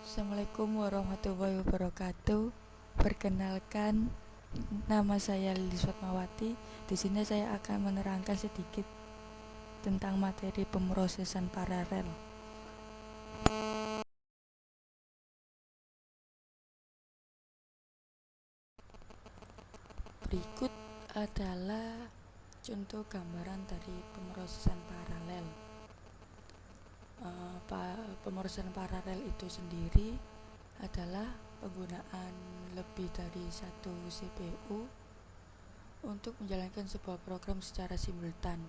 Assalamualaikum warahmatullahi wabarakatuh. Perkenalkan, nama saya Lilis Fatmawati. Di sini saya akan menerangkan sedikit tentang materi pemrosesan paralel. Berikut adalah contoh gambaran dari pemrosesan paralel. Pemrosesan paralel itu sendiri adalah penggunaan lebih dari satu CPU untuk menjalankan sebuah program secara simultan.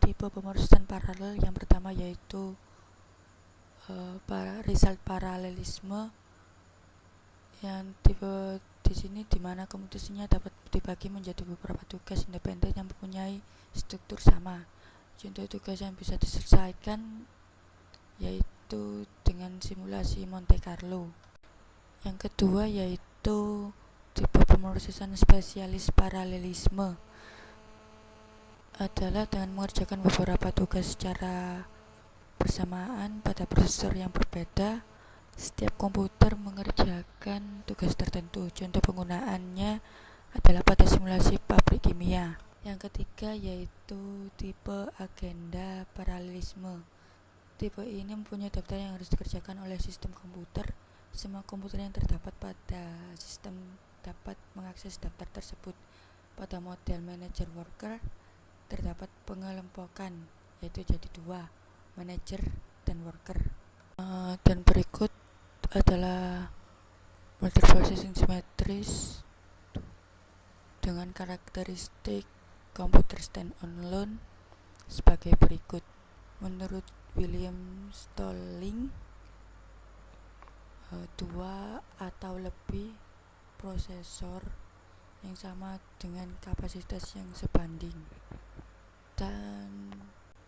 Tipe pemrosesan paralel yang pertama yaitu result paralelisme, yang tipe di sini dimana komputasinya dapat dibagi menjadi beberapa tugas independen yang mempunyai struktur sama. Contoh tugas yang bisa diselesaikan yaitu dengan simulasi Monte Carlo. Yang kedua yaitu tipe pemrosesan spesialis paralelisme, adalah dengan mengerjakan beberapa tugas secara bersamaan pada prosesor yang berbeda. Setiap komputer mengerjakan tugas tertentu. Contoh penggunaannya adalah pada simulasi pabrik kimia. Yang ketiga yaitu tipe agenda paralelisme. Tipe ini mempunyai daftar yang harus dikerjakan oleh sistem komputer. Semua komputer yang terdapat pada sistem dapat mengakses daftar tersebut. Pada model manager worker terdapat pengelompokan, yaitu jadi dua, manager dan worker. Dan berikut adalah multiprocessing simetris dengan karakteristik komputer stand alone sebagai berikut. Menurut William Stalling, dua atau lebih prosesor yang sama dengan kapasitas yang sebanding, dan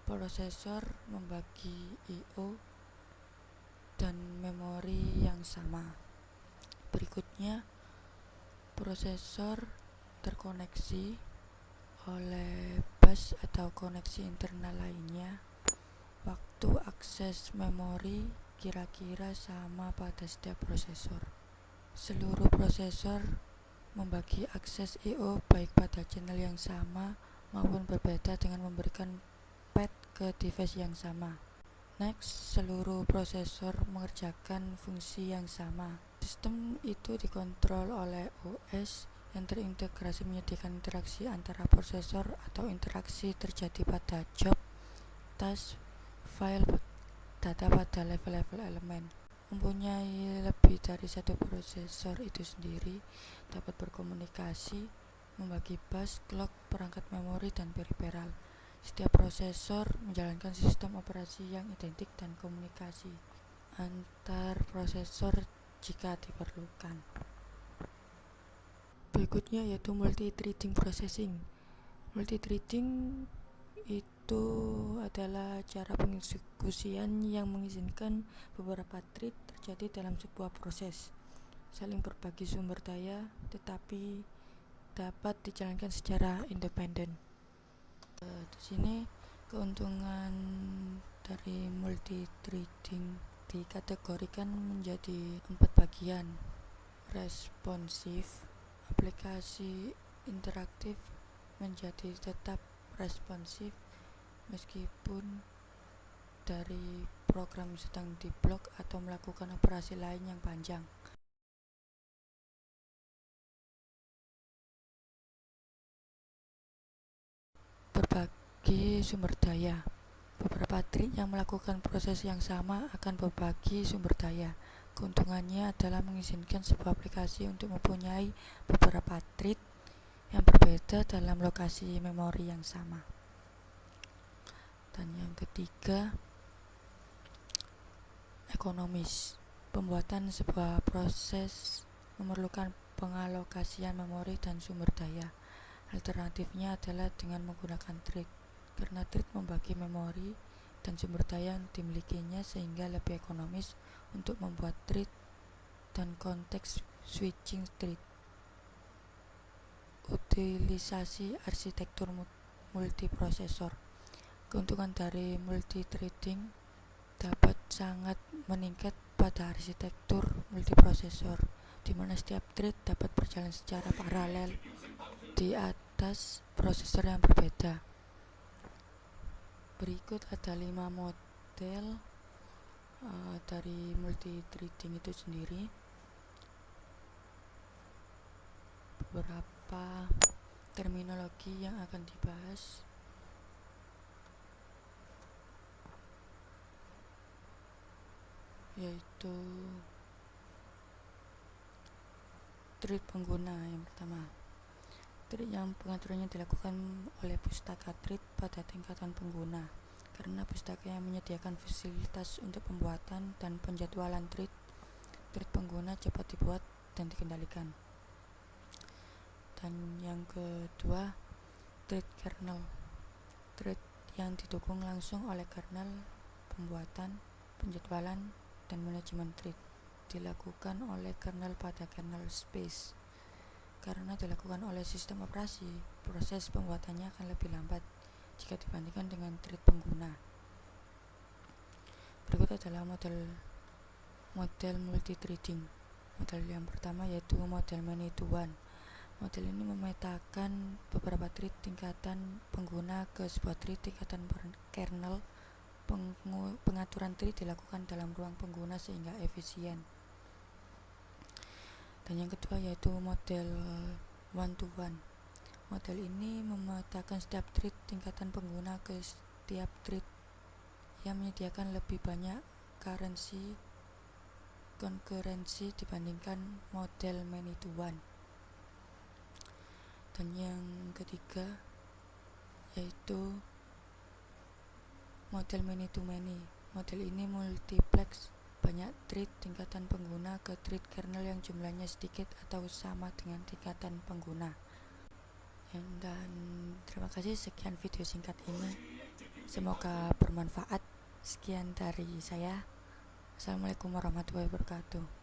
prosesor membagi I/O dan memori yang sama. Berikutnya, prosesor terkoneksi oleh bus atau koneksi internal lainnya. Waktu akses memori kira-kira sama pada setiap prosesor. Seluruh prosesor membagi akses I/O baik pada channel yang sama maupun berbeda dengan memberikan path ke device yang sama. Next, seluruh prosesor mengerjakan fungsi yang sama. Sistem itu dikontrol oleh OS yang terintegrasi menyediakan interaksi antara prosesor atau interaksi terjadi pada job, task, file, data pada level-level elemen. Mempunyai lebih dari satu prosesor itu sendiri dapat berkomunikasi, membagi bus, clock, perangkat memori, dan periferal. Setiap prosesor menjalankan sistem operasi yang identik dan komunikasi antar prosesor jika diperlukan. Berikutnya yaitu multi-threading processing. Multi-threading itu adalah cara pengeksekusian yang mengizinkan beberapa thread terjadi dalam sebuah proses, saling berbagi sumber daya tetapi dapat dijalankan secara independen. Di sini keuntungan dari multi-threading dikategorikan menjadi 4 bagian. Responsif, aplikasi interaktif menjadi tetap responsif meskipun dari program sedang diblok atau melakukan operasi lain yang panjang. Berbagi sumber daya. Beberapa thread yang melakukan proses yang sama akan berbagi sumber daya. Keuntungannya adalah mengizinkan sebuah aplikasi untuk mempunyai beberapa thread yang berbeda dalam lokasi memori yang sama. Dan yang ketiga, ekonomis. Pembuatan sebuah proses memerlukan pengalokasian memori dan sumber daya. Alternatifnya adalah dengan menggunakan thread, karena thread membagi memori dan sumber daya yang dimilikinya sehingga lebih ekonomis untuk membuat thread dan konteks switching thread. Utilisasi arsitektur multiprosesor. Keuntungan dari multithreading dapat sangat meningkat pada arsitektur multiprosesor, di mana setiap thread dapat berjalan secara paralel di atas prosesor yang berbeda. Berikut ada 5 model dari multithreading itu sendiri. Beberapa terminologi yang akan dibahas, yaitu thread pengguna. Yang pertama, thread yang pengaturannya dilakukan oleh pustaka thread pada tingkatan pengguna, karena pustaka yang menyediakan fasilitas untuk pembuatan dan penjadwalan thread pengguna cepat dibuat dan dikendalikan. Dan yang kedua, thread kernel, thread yang didukung langsung oleh kernel, pembuatan, penjadwalan, dan manajemen thread dilakukan oleh kernel pada kernel space. Karena dilakukan oleh sistem operasi, proses pembuatannya akan lebih lambat jika dibandingkan dengan thread pengguna. Berikut adalah model multithreading. Model yang pertama yaitu model many to one. Model ini memetakan beberapa thread tingkatan pengguna ke sebuah thread tingkatan kernel. Pengaturan thread dilakukan dalam ruang pengguna sehingga efisien. Dan yang kedua yaitu model one to one. Model ini memetakan setiap thread tingkatan pengguna ke setiap thread yang menyediakan lebih banyak konkurensi dibandingkan model many to one. Dan yang ketiga yaitu model many to many. Model ini multiplex banyak thread tingkatan pengguna ke thread kernel yang jumlahnya sedikit atau sama dengan tingkatan pengguna. Dan terima kasih, sekian video singkat ini, semoga bermanfaat. Sekian dari saya. Assalamualaikum warahmatullahi wabarakatuh.